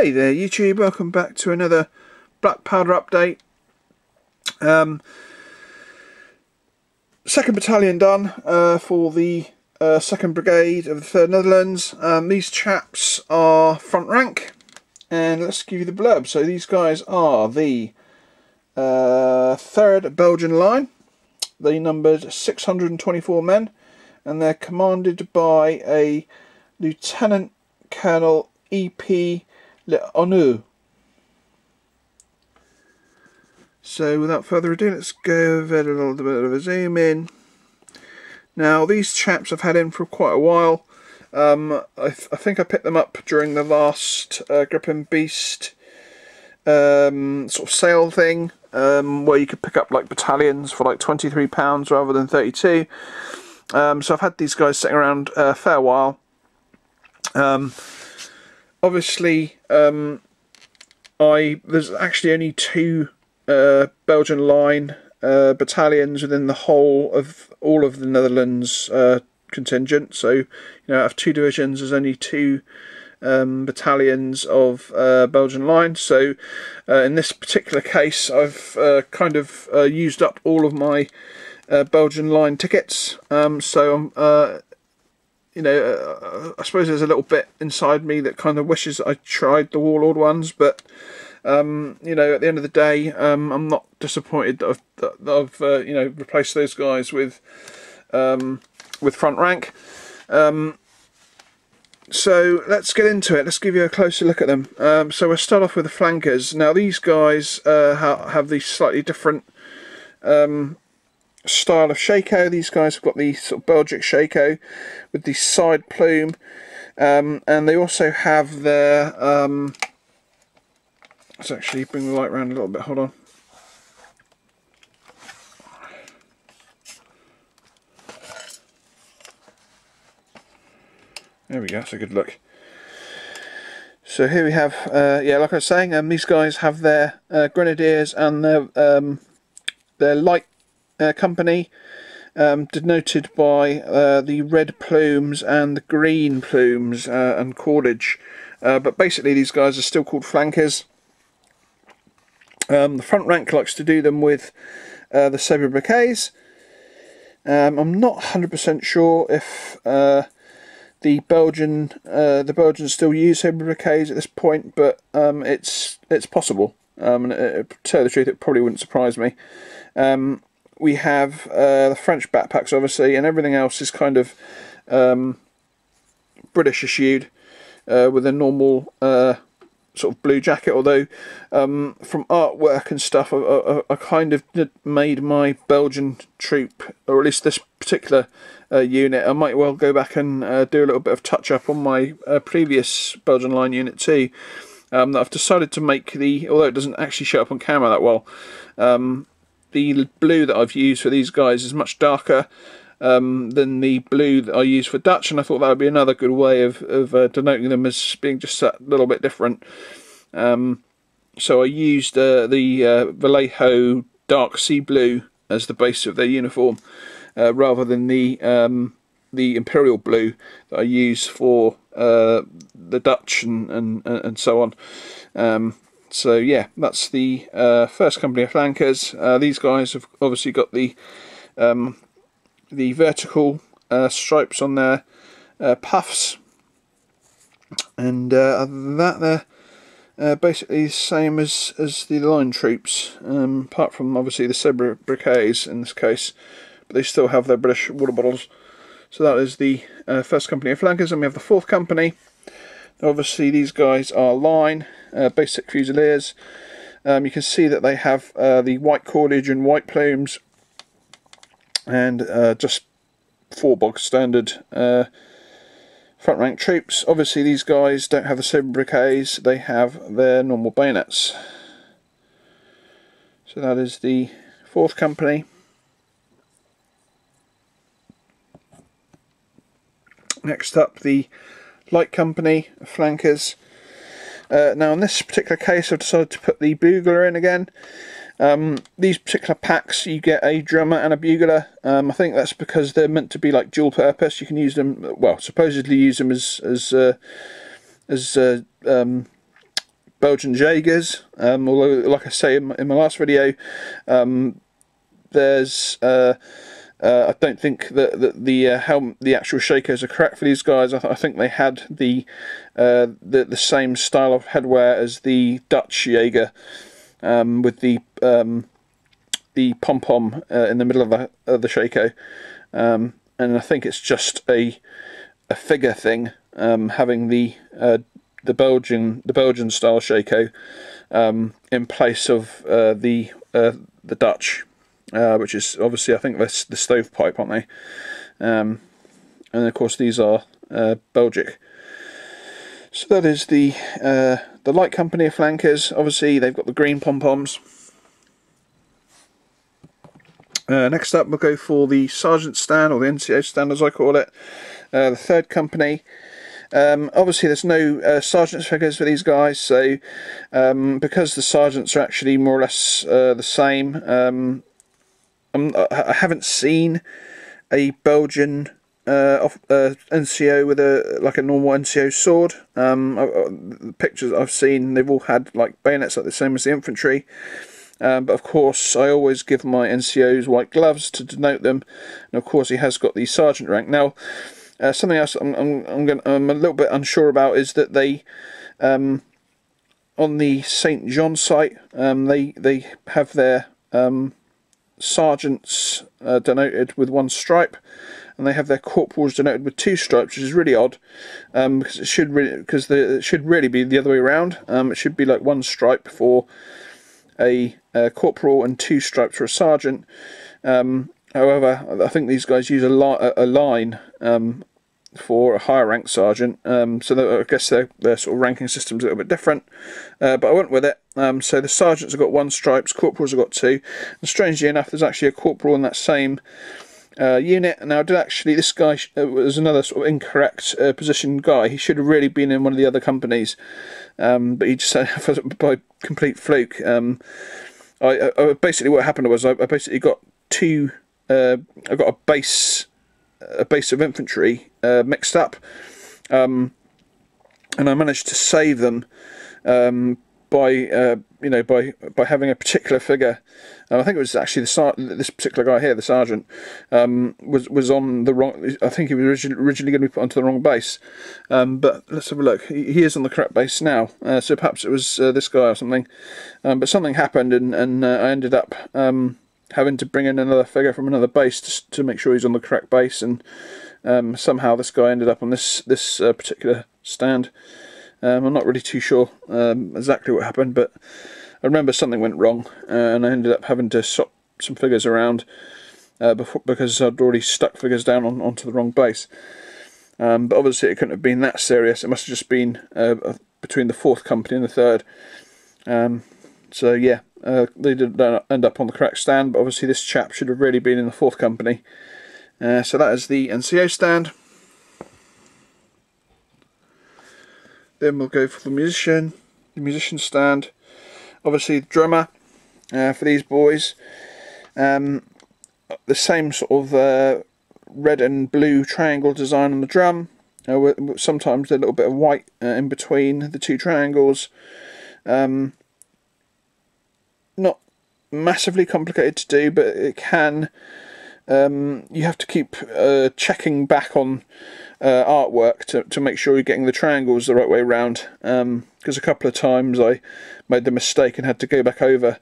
Hey there YouTube, welcome back to another black powder update. 2nd Battalion done for the 2nd Brigade of the 3rd Netherlands. These chaps are front rank, and let's give you the blurb. So these guys are the 3rd Belgian Line. They numbered 624 men, and they're commanded by a Lieutenant Colonel E.P. L'Honneur. So without further ado, let's go over a little bit of a zoom in. Now these chaps I've had in for quite a while. I think I picked them up during the last Grip and Beast sort of sale thing, where you could pick up like battalions for like £23 rather than 32. So I've had these guys sitting around a fair while. Obviously, there's actually only 2 Belgian Line battalions within the whole of all of the Netherlands contingent. So, you know, out of 2 divisions, there's only 2 battalions of Belgian Line. So, in this particular case, I've kind of used up all of my Belgian Line tickets. So I'm you know, I suppose there's a little bit inside me that kind of wishes that I tried the Warlord ones, but you know, at the end of the day, I'm not disappointed that I've you know, replaced those guys with front rank. So let's get into it. Let's give you a closer look at them. So we'll start off with the flankers. Now these guys have these slightly different style of shako. These guys have got the sort of Belgic shako with the side plume, and they also have their let's actually bring the light around a little bit, hold on. There we go, that's a good look. So here we have, yeah, like I was saying, these guys have their grenadiers and their light company, denoted by the red plumes and the green plumes and cordage, but basically these guys are still called flankers. The front rank likes to do them with the sobriquets. I'm not 100% sure if the Belgians still use sobriquets at this point, but it's possible. And to tell the truth, it probably wouldn't surprise me. We have the French backpacks, obviously, and everything else is kind of British issued with a normal sort of blue jacket. Although from artwork and stuff, I kind of made my Belgian troop, or at least this particular unit, I might well go back and do a little bit of touch up on my previous Belgian Line unit too. That I've decided to make although it doesn't actually show up on camera that well, the blue that I've used for these guys is much darker than the blue that I use for Dutch, and I thought that would be another good way of denoting them as being just a little bit different. So I used the Vallejo dark sea blue as the base of their uniform, rather than the imperial blue that I use for the Dutch and so on. So yeah, that's the 1st company of flankers. These guys have obviously got the vertical stripes on their puffs, and other than that, they're basically the same as the line troops, apart from obviously the sobriquets in this case, but they still have their British water bottles. So that is the 1st company of flankers, and we have the 4th company. Obviously these guys are line, basic fusiliers. You can see that they have the white cordage and white plumes, and just 4 bog standard front rank troops. Obviously these guys don't have the sobriquets, they have their normal bayonets. So that is the 4th company. Next up, the light company of flankers. Now in this particular case I've decided to put the bugler in again. These particular packs, you get a drummer and a bugler. I think that's because they're meant to be like dual purpose. You can use them, well, supposedly use them as Belgian Jaegers, although, like I say in my last video, there's I don't think that the actual shakos are correct for these guys. I think they had the same style of headwear as the Dutch Jaeger, with the pom-pom in the middle of the shako, and I think it's just a figure thing, having the Belgian style shako in place of the Dutch, which is obviously, I think that's the stovepipe, aren't they? And of course these are Belgic. So that is the light company of flankers. Obviously they've got the green pom-poms. Next up we'll go for the sergeant stand, or the NCO stand as I call it, the third company. Obviously there's no sergeant's figures for these guys, so because the sergeants are actually more or less the same, I haven't seen a Belgian NCO with a normal NCO sword. The pictures I've seen, they've all had like bayonets like the same as the infantry. But of course I always give my NCOs white gloves to denote them, and of course he has got the sergeant rank. Now something else I'm a little bit unsure about is that they on the St. John site, they have their sergeants denoted with one stripe, and they have their corporals denoted with two stripes, which is really odd, because it should really be the other way around. It should be like one stripe for a corporal and two stripes for a sergeant. However, I think these guys use a line for a higher ranked sergeant, so I guess their sort of ranking system's a little bit different, but I went with it. So the sergeants have got one stripes, corporals have got two, and strangely enough there's actually a corporal in that same unit. Now this guy was another sort of incorrect positioned guy. He should have really been in one of the other companies, but he just by complete fluke. Basically what happened was I basically got I got a base of infantry mixed up, and I managed to save them by having a particular figure. I think it was actually this particular guy here, the sergeant, was on the wrong. I think he was originally going to be put onto the wrong base, but let's have a look. He is on the correct base now, so perhaps it was this guy or something. But something happened, and I ended up having to bring in another figure from another base to make sure he's on the correct base, and somehow this guy ended up on this particular stand. I'm not really too sure exactly what happened, but I remember something went wrong, and I ended up having to swap some figures around because I'd already stuck figures down onto the wrong base. But obviously it couldn't have been that serious. It must have just been between the 4th company and the 3rd. So yeah, they did end up on the correct stand, but obviously this chap should have really been in the 4th company. So that is the NCO stand. Then we'll go for the musician stand. Obviously the drummer for these boys. The same sort of red and blue triangle design on the drum. Sometimes a little bit of white in between the two triangles. Not massively complicated to do, but it can. You have to keep checking back on artwork to make sure you're getting the triangles the right way around, because a couple of times I made the mistake and had to go back over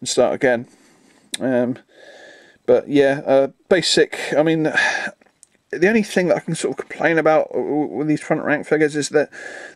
and start again. But yeah, basic. I mean, the only thing that I can sort of complain about with these front rank figures is that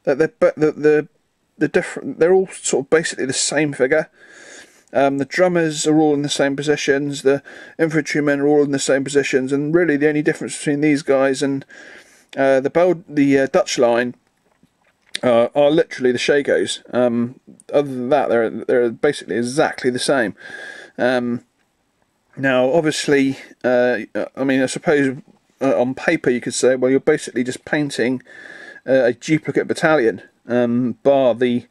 they're all sort of basically the same figure. The drummers are all in the same positions, the infantrymen are all in the same positions, and really the only difference between these guys and the Dutch line are literally the shakos. Other than that, they're basically exactly the same. Now, obviously, I mean, I suppose on paper you could say, well, you're basically just painting a duplicate battalion, bar the,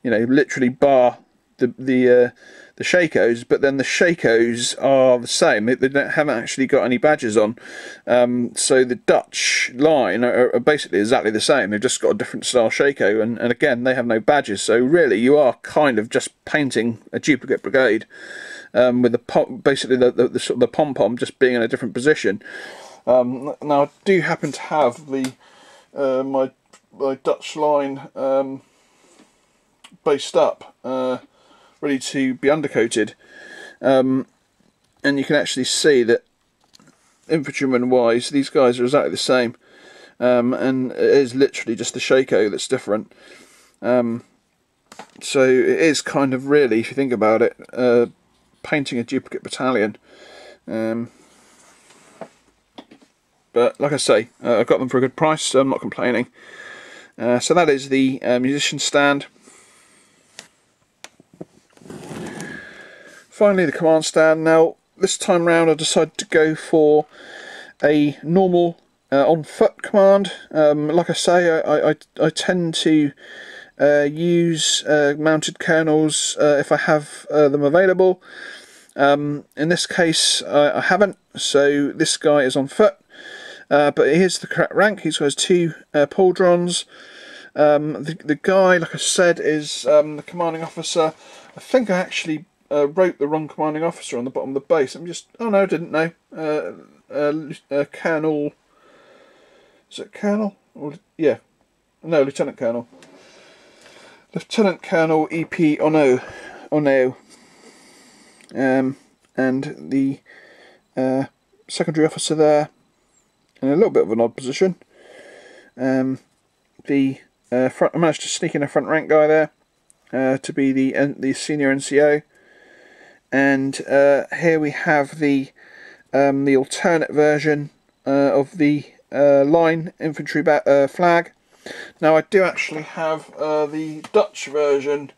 literally bar the Shakos, but then the Shakos are the same. They haven't actually got any badges on. So the Dutch line are basically exactly the same. They've just got a different style Shako, and again, they have no badges. So really, you are kind of just painting a duplicate brigade, with basically the sort of the pom-pom just being in a different position. Now I do happen to have the my Dutch line based up, ready to be undercoated, and you can actually see that infantryman wise these guys are exactly the same, and it is literally just the Shako that's different. So it is kind of really, if you think about it, painting a duplicate battalion. But like I say, I got them for a good price, so I'm not complaining. So that is the musician stand. Finally, the command stand. Now, this time round I decided to go for a normal on foot command. Like I say, I tend to use mounted colonels if I have them available. In this case, I haven't, so this guy is on foot. But here's the correct rank. He has 2 pauldrons. The guy, like I said, is the commanding officer. I think I actually wrote the wrong commanding officer on the bottom of the base. Oh no, I didn't know. Colonel. Is it Colonel? Or, yeah. No, Lieutenant Colonel. Lieutenant Colonel EP Ono. And the secondary officer there, in a little bit of an odd position. I managed to sneak in a front rank guy there to be the senior NCO, and here we have the alternate version of the line infantry flag. Now I do actually have the Dutch version,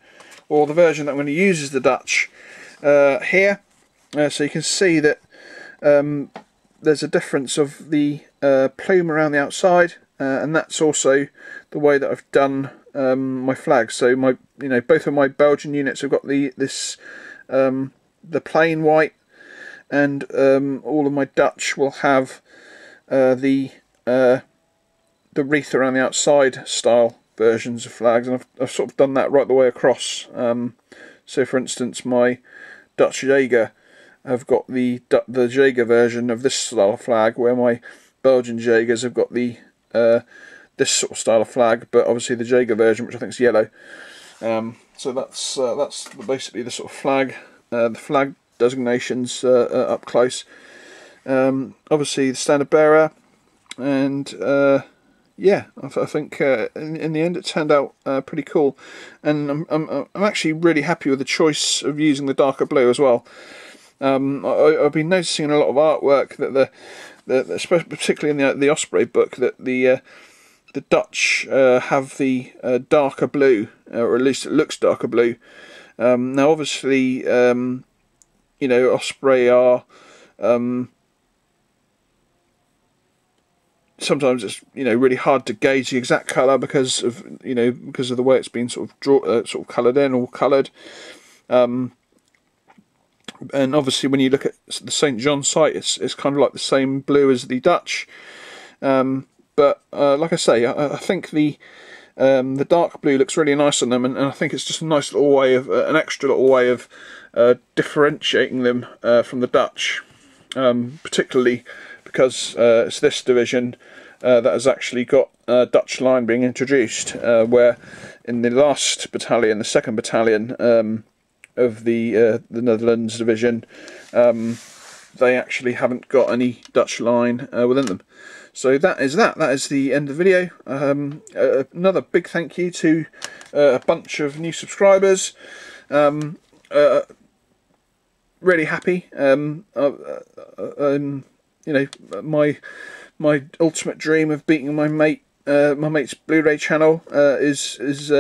or the version that I'm going to use is the Dutch here, so you can see that there's a difference of the plume around the outside, and that's also the way that I've done my flags. So both of my Belgian units have got the plain white, and all of my Dutch will have the wreath around the outside style versions of flags, and I've sort of done that right the way across. So for instance, my Dutch Jaeger have got the Jaeger version of this style of flag, where my Belgian Jaegers have got the this sort of style of flag, but obviously the Jaeger version, which I think is yellow. So that's basically the sort of flag, the flag designations up close. Obviously the standard bearer, and yeah, I think in the end it turned out pretty cool, and I'm actually really happy with the choice of using the darker blue as well. I've been noticing in a lot of artwork that particularly in the Osprey book, that the Dutch have the darker blue, or at least it looks darker blue. Now obviously, Osprey are sometimes it's really hard to gauge the exact colour because of the way it's been sort of coloured in or coloured. And obviously when you look at the St. John site, it's kind of like the same blue as the Dutch. But like I say, I think the dark blue looks really nice on them, and I think it's just a nice little way of an extra little way of differentiating them from the Dutch, particularly because it's this division that has actually got Dutch line being introduced, where in the last battalion, the 2nd battalion of the Netherlands division, they actually haven't got any Dutch line within them. So that is the end of the video. Another big thank you to a bunch of new subscribers. Really happy. My ultimate dream of beating my mate's Blu-ray channel is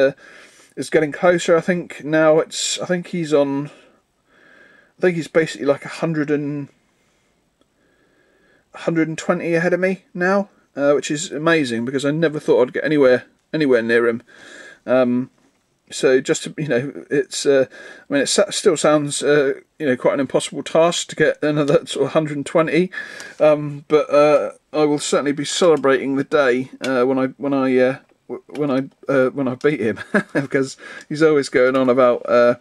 getting closer. I think now I think he's basically like 120 ahead of me now, which is amazing because I never thought I'd get anywhere near him. So just to, you know, it's I mean, it still sounds you know, quite an impossible task to get another sort of 120, but I will certainly be celebrating the day when I beat him, because he's always going on about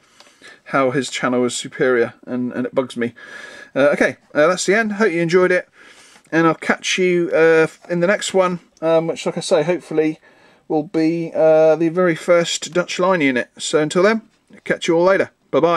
how his channel is superior, and it bugs me. Okay, that's the end. Hope you enjoyed it, and I'll catch you in the next one, which, like I say, hopefully will be the very first Dutch line unit. So until then, catch you all later. Bye bye.